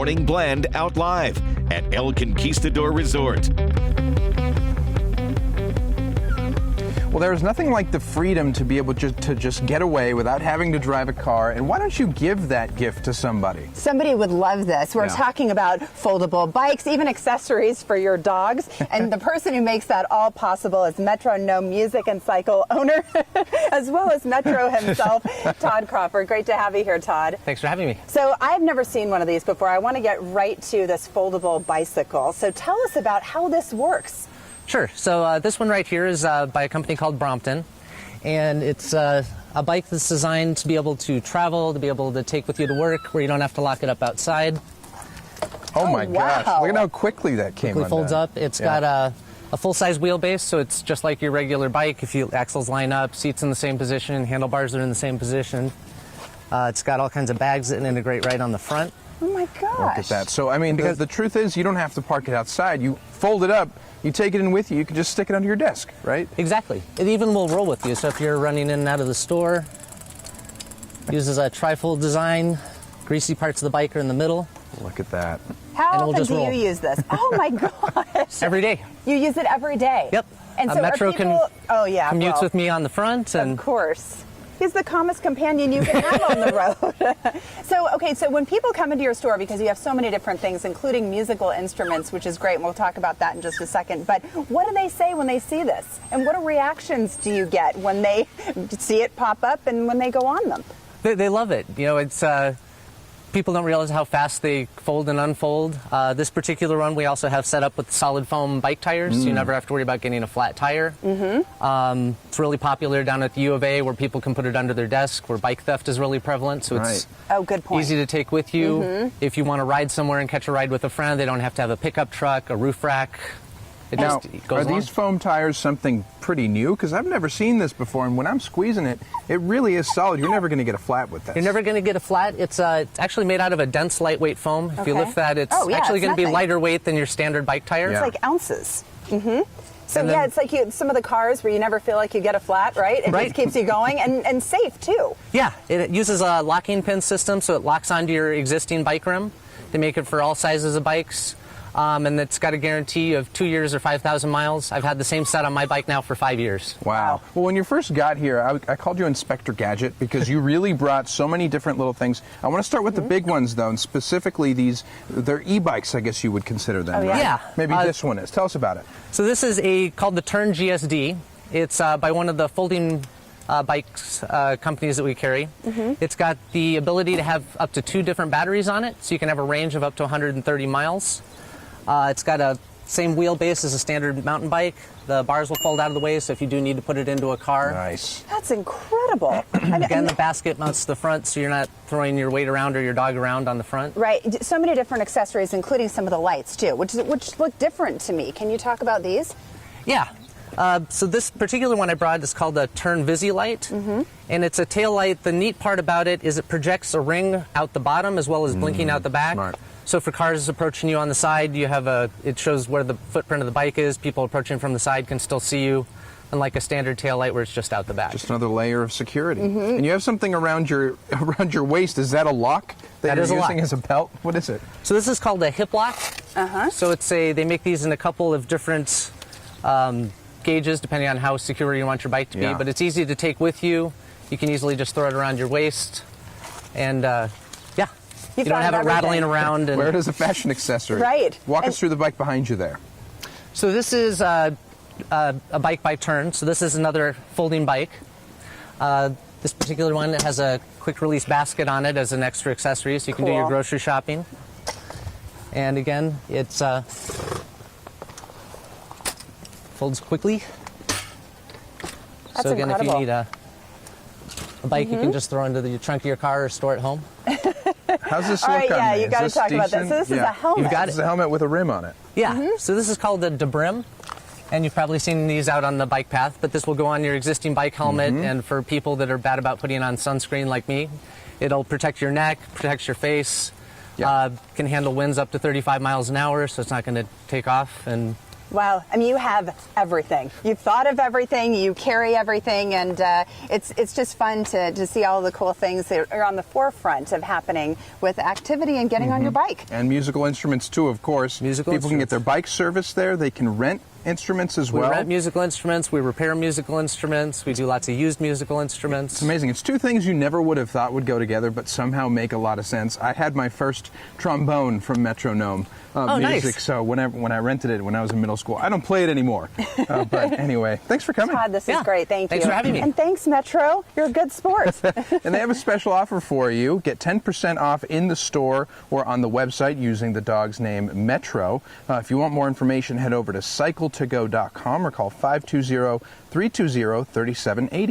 Morning Blend out live at El Conquistador Resort. Well, there's nothing like the freedom to be able to just get away without having to drive a car. And why don't you give that gift to somebody? Somebody would love this. We're talking about foldable bikes, even accessories for your dogs. And the person who makes that all possible is Metro Gnome music and cycle owner, as well as Metro himself, Todd Crawford. Great to have you here, Todd. Thanks for having me. So I've never seen one of these before. I want to get right to this foldable bicycle. So tell us about how this works. Sure. So this one right here is by a company called Brompton, and it's a bike that's designed to be able to travel, to be able to take with you to work, where you don't have to lock it up outside. Oh my gosh! Look at how quickly that came. Quickly folds up. It's got a full-size wheelbase, so it's just like your regular bike. If you axles line up, seats in the same position, handlebars are in the same position. It's got all kinds of bags that integrate right on the front. Oh my gosh! Look at that. So I mean, the truth is, you don't have to park it outside. You fold it up. You take it in with you. You can just stick it under your desk, right? Exactly. It even will roll with you. So if you're running in and out of the store, uses a trifold design. Greasy parts of the bike are in the middle. Look at that. How often do you use this? Oh my gosh! Every day. You use it every day. Yep. And so Metro people, commutes with me on the front, and of course. He's the calmest companion you can have on the road. So when people come into your store, because you have so many different things, including musical instruments, which is great, and we'll talk about that in just a second, but what do they say when they see this? And what reactions do you get when they see it pop up and when they go on them? They love it. You know, it's people don't realize how fast they fold and unfold. This particular one we also have set up with solid foam bike tires, so you never have to worry about getting a flat tire. It's really popular down at the U of A, where people can put it under their desk, where bike theft is really prevalent, so it's good point. easy to take with you. If you want to ride somewhere and catch a ride with a friend, they don't have to have a pickup truck, a roof rack. Now, are these foam tires something pretty new? Because I've never seen this before, and when I'm squeezing it, it really is solid. You're never going to get a flat with this. You're never going to get a flat. It's actually made out of a dense, lightweight foam. If you lift that, it's actually going to be lighter weight than your standard bike tire. It's like ounces. So then, it's like some of the cars where you never feel like you get a flat, right? It just keeps you going, and safe too. Yeah, it uses a locking pin system, so it locks onto your existing bike rim. They make it for all sizes of bikes. And it's got a guarantee of 2 years or 5,000 miles. I've had the same set on my bike now for 5 years. Wow. Well, when you first got here, I called you Inspector Gadget because you really brought so many different little things. I want to start with the big ones, though, and specifically they're e-bikes, I guess you would consider them, right? Yeah. Maybe this one is. Tell us about it. So this is called the Turn GSD. It's by one of the folding bikes companies that we carry. It's got the ability to have up to 2 different batteries on it, so you can have a range of up to 130 miles. It's got a same wheelbase as a standard mountain bike. The bars will fold out of the way, so if you do need to put it into a car. Nice. That's incredible. Again, the basket mounts to the front, so you're not throwing your weight around or your dog around on the front. Right. So many different accessories, including some of the lights, too, which look different to me. Can you talk about these? Yeah. So this particular one I brought is called the Turn Visi Light, and it's a tail light. The neat part about it is it projects a ring out the bottom as well as blinking out the back. Smart. So for cars approaching you on the side, you have it shows where the footprint of the bike is. People approaching from the side can still see you, unlike a standard tail light where it's just out the back. Just another layer of security. And you have something around your waist. Is that a lock that you're using as a belt? What is it? So this is called a hip lock. So they make these in a couple of different gauges depending on how secure you want your bike to be. But it's easy to take with you. You can easily just throw it around your waist, and you don't have it rattling around. And wear it as a fashion accessory. Right. Walk us through the bike behind you there. So this is a bike by Turn. So this is another folding bike. This particular one has a quick release basket on it as an extra accessory, so you can do your grocery shopping. And again, it's folds quickly. That's so again, incredible. if you need a bike, you can just throw into the trunk of your car or store at home. How's this look on yeah, me? you got to talk about this. So this is a helmet. You've got It's a helmet with a rim on it. Yeah. So this is called the Brim, and you've probably seen these out on the bike path. But this will go on your existing bike helmet, and for people that are bad about putting on sunscreen like me, it'll protect your neck, protects your face. Can handle winds up to 35 miles an hour, so it's not going to take off. And Well, I mean, you have everything. You've thought of everything, you carry everything, and it's just fun to see all the cool things that are on the forefront of happening with activity and getting on your bike. And musical instruments too, of course. People can get their bike serviced there. They can rent instruments as well. We rent musical instruments, we repair musical instruments, we do lots of used musical instruments. It's amazing. It's two things you never would have thought would go together, but somehow make a lot of sense. I had my first trombone from Metro Gnome music, nice. so when I rented it when I was in middle school, I don't play it anymore. But anyway, thanks for coming. Todd, this is great. Thank you. Thanks for having me. And thanks, Metro. You're a good sport. And they have a special offer for you. Get 10% off in the store or on the website using the dog's name, Metro. If you want more information, head over to cycletogo.com or call 520-320-3780.